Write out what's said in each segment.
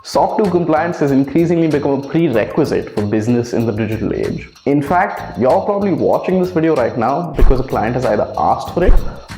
SOC 2 compliance has increasingly become a prerequisite for business in the digital age. In fact, you're probably watching this video right now because a client has either asked for it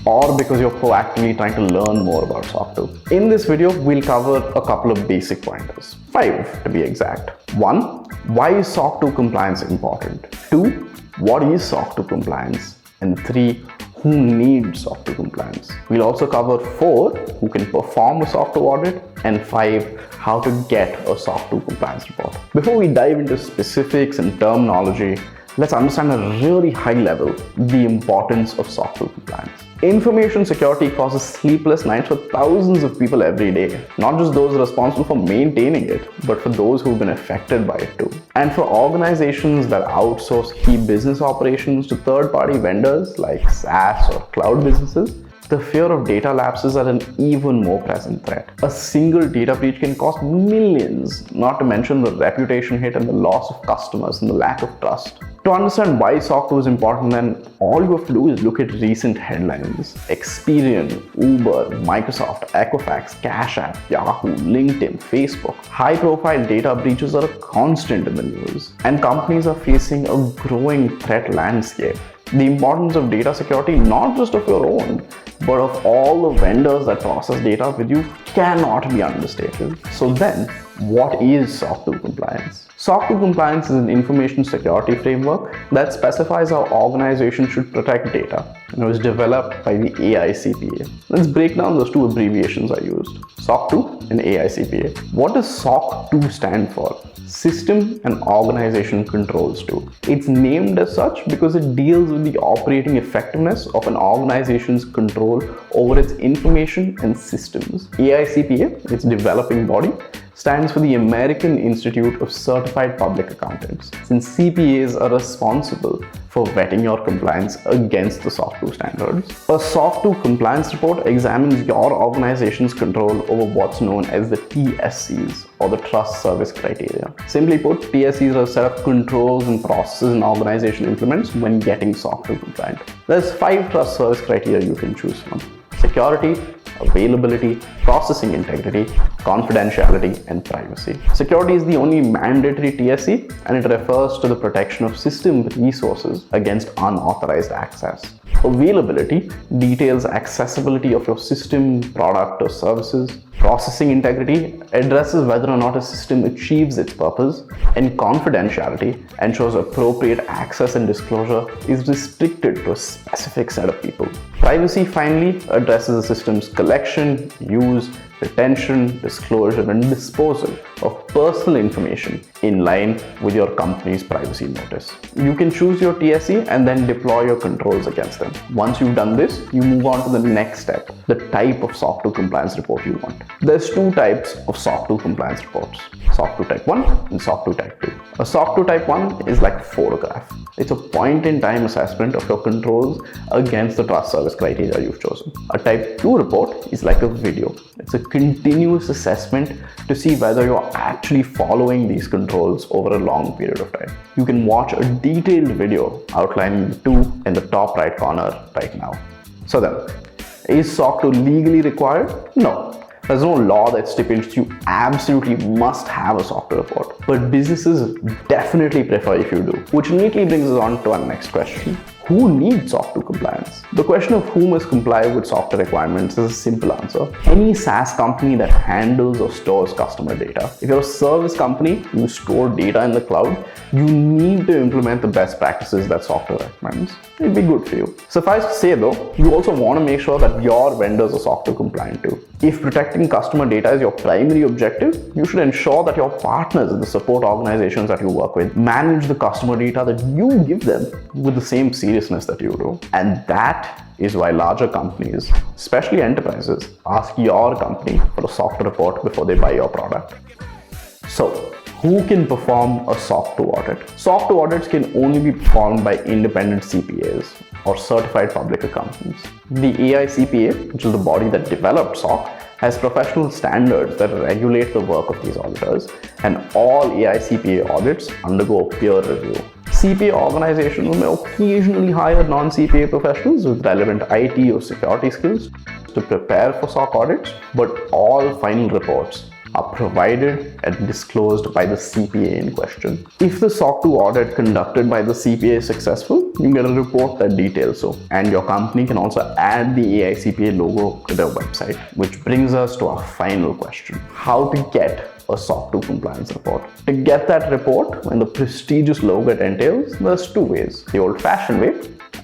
or because you're proactively trying to learn more about SOC 2. In this video, we'll cover a couple of basic pointers. 5 to be exact. 1. Why is SOC 2 compliance important? 2. What is SOC 2 compliance? And 3. Who needs SOC 2 compliance? We'll also cover 4. Who can perform a SOC 2 audit? And 5. How to get a SOC 2 compliance report. Before we dive into specifics and terminology, let's understand at a really high level the importance of SOC 2 compliance. Information security causes sleepless nights for thousands of people every day. Not just those responsible for maintaining it, but for those who've been affected by it too. And for organizations that outsource key business operations to third-party vendors like SaaS or cloud businesses, the fear of data lapses are an even more present threat. A single data breach can cost millions, not to mention the reputation hit and the loss of customers and the lack of trust. To understand why SOC 2 is important, then all you have to do is look at recent headlines. Experian, Uber, Microsoft, Equifax, Cash App, Yahoo, LinkedIn, Facebook. High-profile data breaches are a constant in the news, and companies are facing a growing threat landscape. The importance of data security, not just of your own, but of all the vendors that process data with you, cannot be understated. So then, what is SOC 2 compliance? SOC 2 compliance is an information security framework that specifies how organizations should protect data, and it was developed by the AICPA. Let's break down those two abbreviations I used, SOC 2 and AICPA. What does SOC 2 stand for? System and Organization Controls 2. It's named as such because it deals with the operating effectiveness of an organization's control over its information and systems. AICPA, its developing body, stands for the American Institute of Certified Public Accountants, since CPAs are responsible for vetting your compliance against the SOC 2 standards. A SOC 2 compliance report examines your organization's control over what's known as the TSCs, or the Trust Service Criteria. Simply put, TSCs are a set of controls and processes an organization implements when getting SOC 2 compliant. There's 5 Trust Service Criteria you can choose from: security, availability, processing integrity, confidentiality, and privacy. Security is the only mandatory TSC, and it refers to the protection of system resources against unauthorized access. Availability details accessibility of your system, product, or services. Processing integrity addresses whether or not a system achieves its purpose, and confidentiality ensures appropriate access and disclosure is restricted to a specific set of people. Privacy finally addresses the system's collection, use, retention, disclosure, and disposal of personal information in line with your company's privacy notice. You can choose your TSC and then deploy your controls against them. Once you've done this, you move on to the next step, the type of SOC 2 compliance report you want. There's 2 types of SOC 2 compliance reports, SOC 2 Type 1 and SOC 2 Type 2. A SOC 2 Type 1 is like a photograph. It's a point-in-time assessment of your controls against the trust service criteria you've chosen. A Type 2 report is like a video. It's a continuous assessment to see whether you're actually following these controls over a long period of time. You can watch a detailed video outlining the 2 in the top right corner right now. So then, is SOC 2 legally required? No. There's no law that stipulates you absolutely must have a SOC 2 report, but businesses definitely prefer if you do, which neatly brings us on to our next question. Who needs SOC 2 compliance? The question of who must comply with SOC 2 requirements is a simple answer. Any SaaS company that handles or stores customer data. If you're a service company, you store data in the cloud, you need to implement the best practices that SOC 2 recommends. It'd be good for you. Suffice to say though, you also want to make sure that your vendors are SOC 2 compliant too. If protecting customer data is your primary objective, you should ensure that your partners and the support organizations that you work with manage the customer data that you give them with the same seriousness that you do. And that is why larger companies, especially enterprises, ask your company for a SOC 2 report before they buy your product. So, who can perform a SOC 2 audit? SOC 2 audits can only be performed by independent CPAs or certified public accountants. The AICPA, which is the body that developed SOC, has professional standards that regulate the work of these auditors, and all AICPA audits undergo a peer review. CPA organizations may occasionally hire non-CPA professionals with relevant IT or security skills to prepare for SOC audits, but all final reports are provided and disclosed by the CPA in question. If the SOC 2 audit conducted by the CPA is successful, you get a report that details so, and your company can also add the AICPA logo to their website. Which brings us to our final question: how to get a SOC 2 compliance report. To get that report and the prestigious logo it entails, there's two ways: the old-fashioned way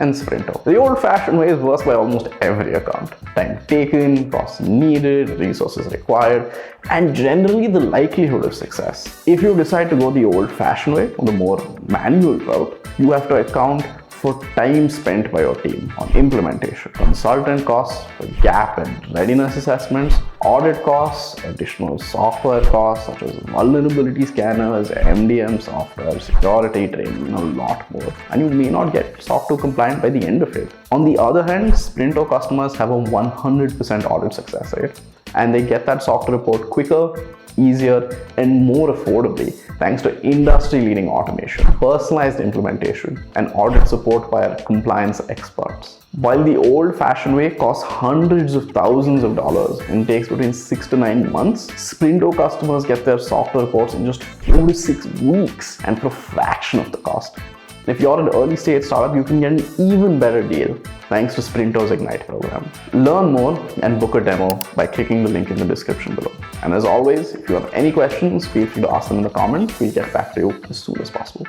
and Sprinto. The old-fashioned way is worse by almost every account. Time taken, costs needed, resources required, and generally the likelihood of success. If you decide to go the old-fashioned way or the more manual route, you have to account for time spent by your team on implementation, consultant costs for gap and readiness assessments, audit costs, additional software costs such as vulnerability scanners, MDM software, security training, and a lot more. And you may not get SOC 2 compliant by the end of it. On the other hand, Sprinto customers have a 100% audit success rate, and they get that SOC 2 report quicker, easier, and more affordably thanks to industry-leading automation, personalized implementation, and audit support by our compliance experts. While the old-fashioned way costs hundreds of thousands of dollars and takes between 6 to 9 months, Sprinto customers get their software reports in just 4 to 6 weeks and for a fraction of the cost. If you're an early stage startup, you can get an even better deal thanks to Sprinto's Ignite program. Learn more and book a demo by clicking the link in the description below. And as always, if you have any questions, feel free to ask them in the comments. We'll get back to you as soon as possible.